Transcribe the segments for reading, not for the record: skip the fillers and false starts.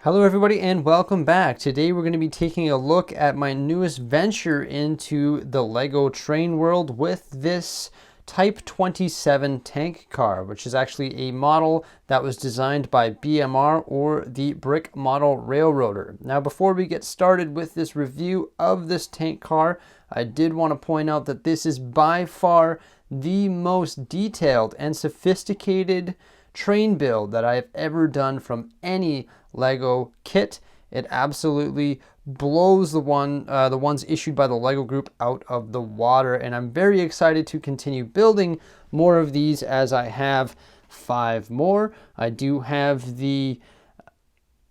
Hello everybody and welcome back. Today we're going to be taking a look at my newest venture into the LEGO train world with this Type 27 tank car, which is actually a model that was designed by BMR, or the Brick Model Railroader. Now before we get started with this review of this tank car, I did want to point out that this is by far the most detailed and sophisticated train build that I have ever done from any LEGO kit. It absolutely blows the ones issued by the LEGO Group out of the water, and I'm very excited to continue building more of these, as I have 5 more. I do have the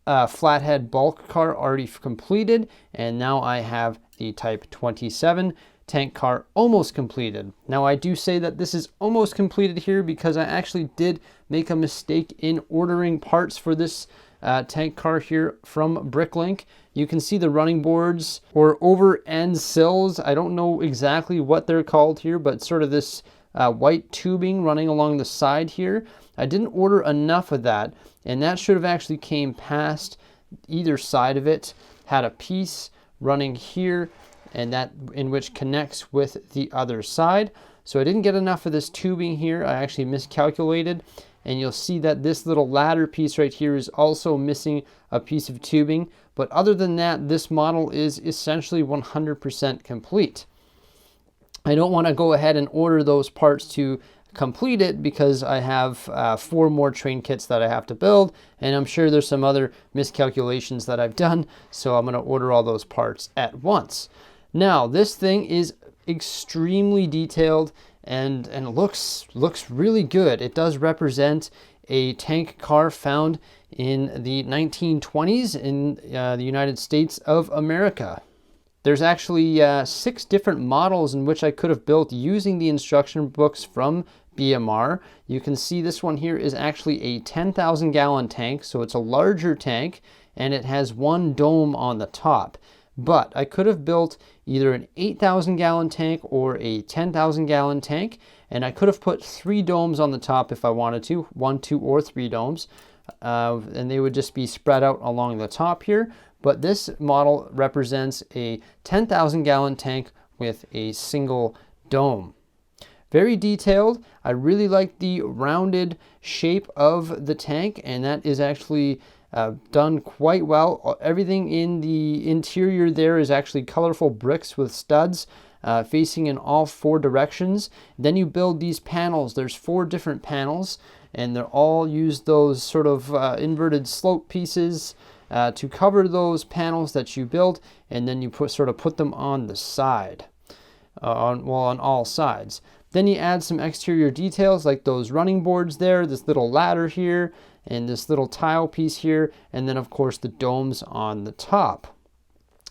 flathead bulk car already completed, and now I have the Type 27 tank car almost completed. Now I do say that this is almost completed here because I actually did make a mistake in ordering parts for this tank car here from Bricklink. You can see the running boards or over end sills. I don't know exactly what they're called here, but sort of this white tubing running along the side here. I didn't order enough of that, and that should have actually came past either side of it. Had a piece running here, and that in which connects with the other side. So I didn't get enough of this tubing here. I actually miscalculated, and you'll see that this little ladder piece right here is also missing a piece of tubing. But other than that, this model is essentially 100% complete. I don't want to go ahead and order those parts to complete it because I have 4 more train kits that I have to build, and I'm sure there's some other miscalculations that I've done, so I'm going to order all those parts at once. Now this thing is extremely detailed and looks really good. It does represent a tank car found in the 1920s in the United States of America. There's actually 6 different models in which I could have built using the instruction books from BMR. You can see this one here is actually a 10,000 gallon tank, so it's a larger tank, and it has 1 dome on the top. But I could have built either an 8,000 gallon tank or a 10,000 gallon tank, and I could have put 3 domes on the top if I wanted to, 1, 2, or 3 domes, and they would just be spread out along the top here. But this model represents a 10,000 gallon tank with a single dome. Very detailed. I really like the rounded shape of the tank, and that is actually done quite well. Everything in the interior there is actually colorful bricks with studs facing in all 4 directions. Then you build these panels. There's 4 different panels, and they're all use those sort of inverted slope pieces to cover those panels that you build, and then you put them on the side, on all sides. Then you add some exterior details like those running boards there, this little ladder here, and this little tile piece here, and then of course the domes on the top.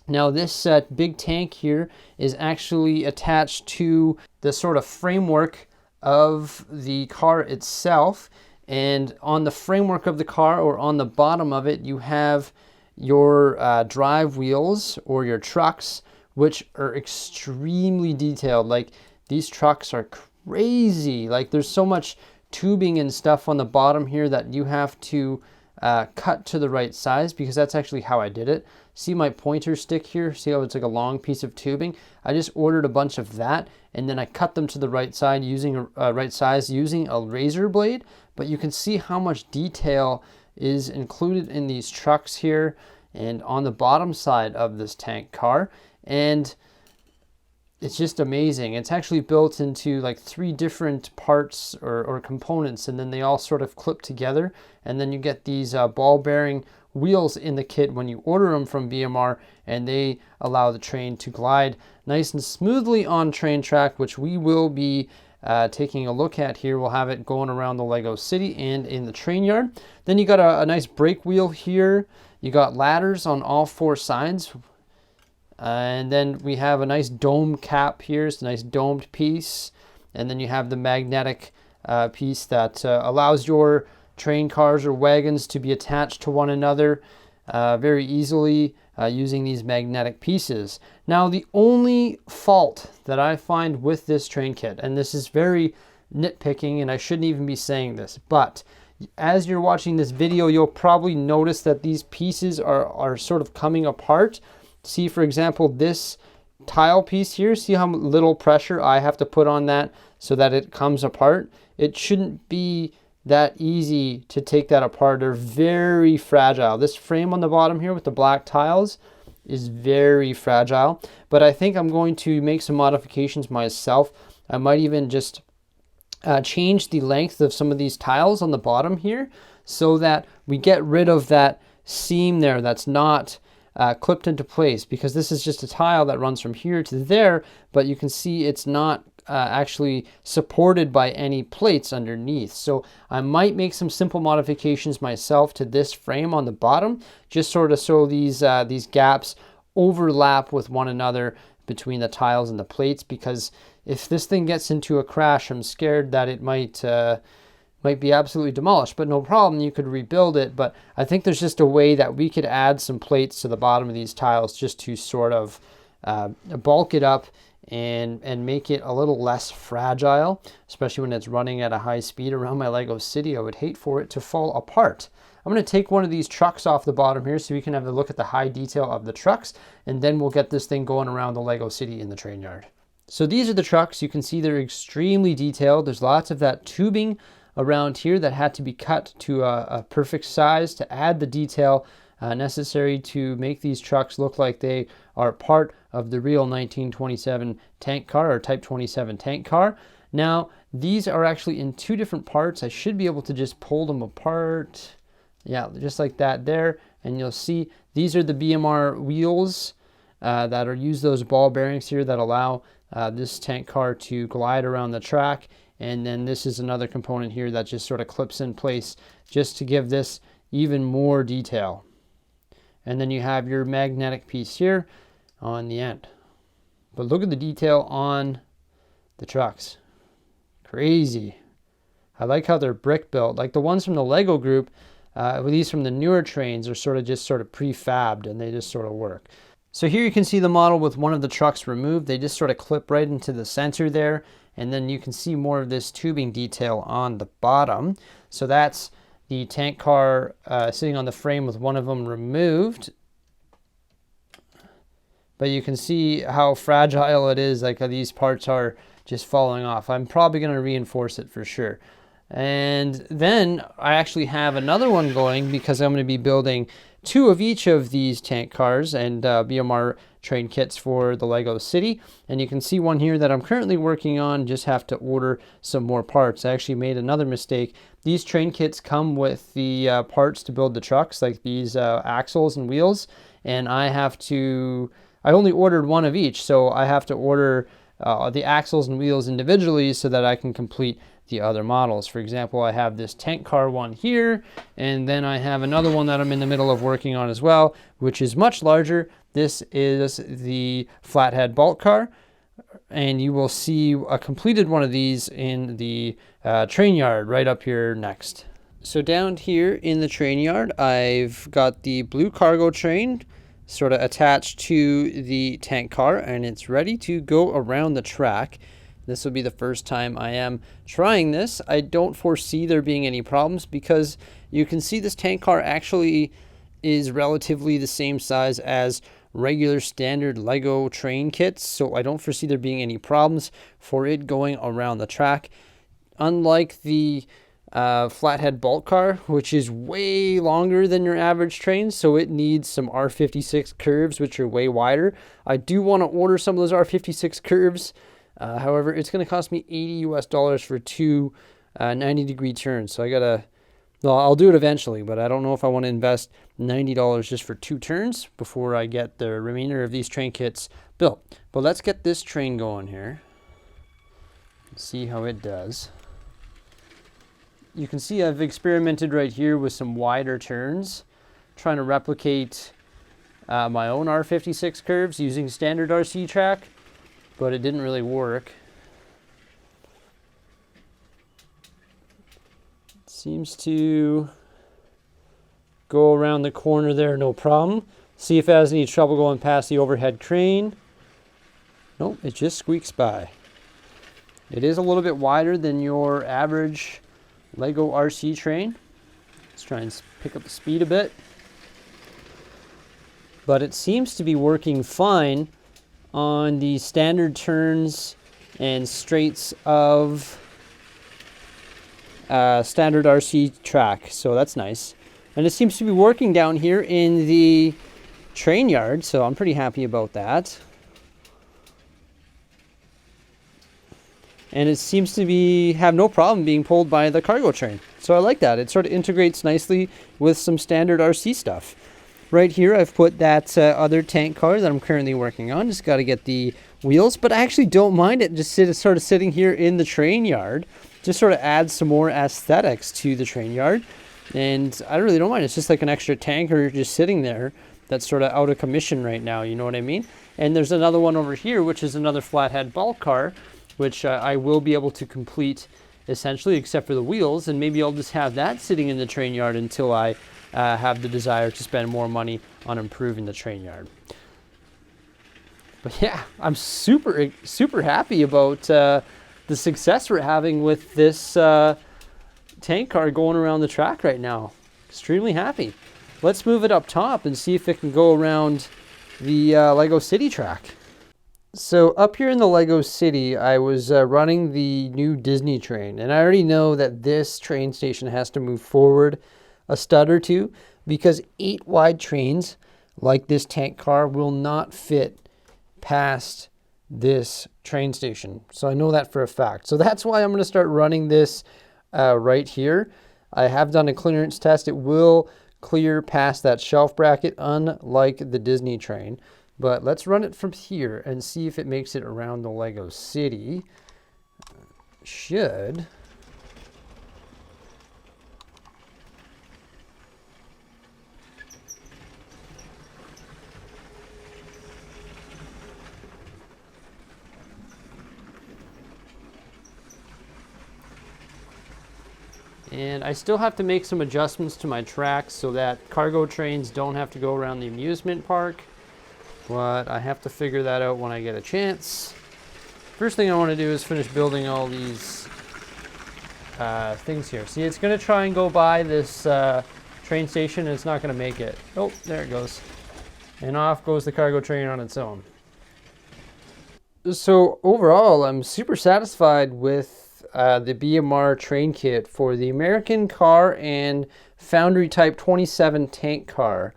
Now this big tank here is actually attached to the sort of framework of the car itself, and on the framework of the car, or on the bottom of it, you have your drive wheels or your trucks, which are extremely detailed. Like, these trucks are crazy. Like, there's so much tubing and stuff on the bottom here that you have to cut to the right size, because that's actually how I did it. See my pointer stick here? See how it's like a long piece of tubing? I just ordered a bunch of that, and then I cut them to the right side using right size using a razor blade. But you can see how much detail is included in these trucks here and on the bottom side of this tank car, and it's just amazing. It's actually built into like 3 different parts or components, and then they all sort of clip together, and then you get these ball bearing wheels in the kit when you order them from BMR, and they allow the train to glide nice and smoothly on train track, which we will be taking a look at here. We'll have it going around the LEGO city and in the train yard. Then you got a nice brake wheel here. You got ladders on all 4 sides. And then we have a nice dome cap here. It's a nice domed piece. And then you have the magnetic piece that allows your train cars or wagons to be attached to one another very easily using these magnetic pieces. Now, the only fault that I find with this train kit, and this is very nitpicking and I shouldn't even be saying this, but As you're watching this video, you'll probably notice that these pieces are sort of coming apart. See, for example, this tile piece here, see how little pressure I have to put on that so that it comes apart? It shouldn't be that easy to take that apart. They're very fragile. This frame on the bottom here with the black tiles is very fragile, but I think I'm going to make some modifications myself. I might even just change the length of some of these tiles on the bottom here so that we get rid of that seam there that's not clipped into place, because this is just a tile that runs from here to there, but you can see it's not actually supported by any plates underneath. So I might make some simple modifications myself to this frame on the bottom, just sort of so these gaps overlap with one another between the tiles and the plates, because if this thing gets into a crash, I'm scared that it might be absolutely demolished. But no problem, you could rebuild it. But I think there's just a way that we could add some plates to the bottom of these tiles just to sort of bulk it up and make it a little less fragile, especially when it's running at a high speed around my Lego city. I would hate for it to fall apart. I'm going to take one of these trucks off the bottom here so we can have a look at the high detail of the trucks, and then we'll get this thing going around the Lego city in the train yard. So these are the trucks. You can see they're extremely detailed. There's lots of that tubing around here that had to be cut to a perfect size to add the detail necessary to make these trucks look like they are part of the real 1927 tank car, or Type 27 tank car. Now, these are actually in two different parts. I should be able to just pull them apart. Yeah, just like that there. And you'll see these are the BMR wheels that are use those ball bearings here that allow this tank car to glide around the track. And then this is another component here that just sort of clips in place just to give this even more detail. And then you have your magnetic piece here on the end. But look at the detail on the trucks. Crazy. I like how they're brick built. Like the ones from the Lego group, these from the newer trains are sort of prefabbed, and they just sort of work. So here you can see the model with one of the trucks removed. They just sort of clip right into the center there. And then you can see more of this tubing detail on the bottom. So that's the tank car sitting on the frame with one of them removed. But you can see how fragile it is. Like these parts are just falling off. I'm probably going to reinforce it for sure. And then I actually have another one going because I'm going to be building two of each of these tank cars and BMR train kits for the Lego City. And you can see one here that I'm currently working on, just have to order some more parts. I actually made another mistake. These train kits come with the parts to build the trucks, like these axles and wheels. And I only ordered one of each, so I have to order the axles and wheels individually so that I can complete the other models. For example, I have this tank car one here, and then I have another one that I'm in the middle of working on as well, which is much larger. This is the flathead bulk car, and you will see a completed one of these in the train yard right up here next. So down here in the train yard, I've got the blue cargo train sort of attached to the tank car, and it's ready to go around the track. This will be the first time I am trying this. I don't foresee there being any problems because you can see this tank car actually is relatively the same size as regular standard Lego train kits, so I don't foresee there being any problems for it going around the track. Unlike the flathead bulk car, which is way longer than your average train, so it needs some R56 curves, which are way wider. I do want to order some of those R56 curves. However, it's going to cost me $80 for two 90-degree turns. So I'll do it eventually, but I don't know if I want to invest $90 just for two turns before I get the remainder of these train kits built. But let's get this train going here. See how it does. You can see I've experimented right here with some wider turns, trying to replicate my own R56 curves using standard RC track, but it didn't really work. It seems to go around the corner there, no problem. See if it has any trouble going past the overhead crane. Nope, it just squeaks by. It is a little bit wider than your average Lego RC train, Let's try and pick up the speed a bit. But it seems to be working fine on the standard turns and straights of standard RC track, so that's nice. And it seems to be working down here in the train yard, so I'm pretty happy about that. And it seems to have no problem being pulled by the cargo train. So I like that. It sort of integrates nicely with some standard RC stuff. Right here, I've put that other tank car that I'm currently working on. Just got to get the wheels, but I actually don't mind it just sort of sitting here in the train yard. Just sort of adds some more aesthetics to the train yard. And I really don't mind. It's just like an extra tanker just sitting there that's sort of out of commission right now, you know what I mean? And there's another one over here, which is another flathead bulk car, which I will be able to complete essentially, except for the wheels. And maybe I'll just have that sitting in the train yard until I have the desire to spend more money on improving the train yard. But yeah, I'm super happy about the success we're having with this tank car going around the track right now. Extremely happy. Let's move it up top and see if it can go around the Lego City track. So up here in the Lego City, I was running the new Disney train, and I already know that this train station has to move forward a stud or two because 8 wide trains like this tank car will not fit past this train station. So I know that for a fact. So that's why I'm going to start running this right here. I have done a clearance test. It will clear past that shelf bracket, unlike the Disney train. But let's run it from here and see if it makes it around the Lego City. Should. And I still have to make some adjustments to my tracks so that cargo trains don't have to go around the amusement park. But I have to figure that out when I get a chance. First thing I want to do is finish building all these things here. See, it's going to try and go by this train station and it's not going to make it. Oh, there it goes. And off goes the cargo train on its own. So overall, I'm super satisfied with the BMR train kit for the American Car and Foundry Type 27 tank car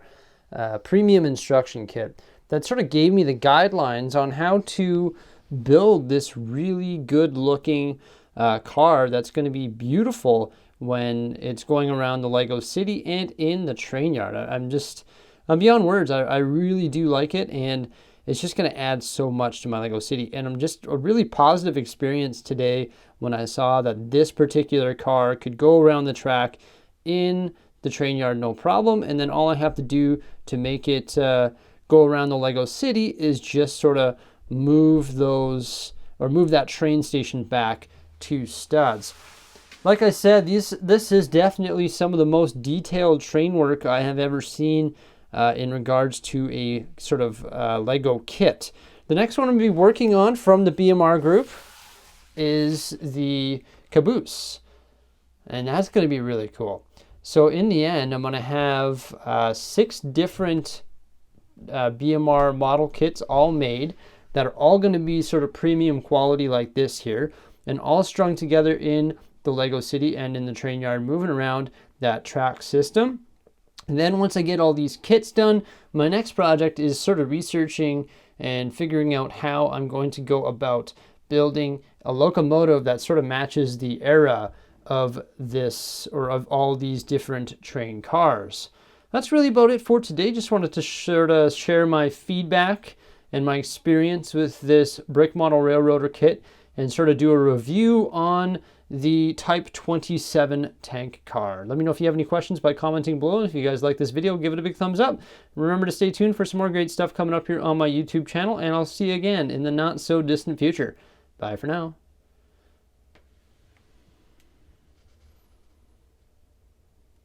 premium instruction kit. That sort of gave me the guidelines on how to build this really good looking car that's going to be beautiful when it's going around the Lego City and in the train yard. I'm beyond words. I really do like it, and it's just going to add so much to my Lego City. And I'm just a really positive experience today when I saw that this particular car could go around the track in the train yard no problem. And then all I have to do to make it go around the Lego City is just sort of move that train station back 2 studs. Like I said, this is definitely some of the most detailed train work I have ever seen in regards to a sort of Lego kit. The next one I'm going to be working on from the BMR group is the caboose. And that's going to be really cool. So in the end, I'm going to have 6 different BMR model kits all made that are all going to be sort of premium quality like this here, and all strung together in the Lego City and in the train yard, moving around that track system. And then once I get all these kits done, my next project is sort of researching and figuring out how I'm going to go about building a locomotive that sort of matches the era of this, or of all these different train cars. That's really about it for today. Just wanted to sort of share my feedback and my experience with this brick model railroader kit and sort of do a review on the Type 27 tank car. Let me know if you have any questions by commenting below. If you guys like this video, give it a big thumbs up. Remember to stay tuned for some more great stuff coming up here on my YouTube channel, and I'll see you again in the not so distant future. Bye for now.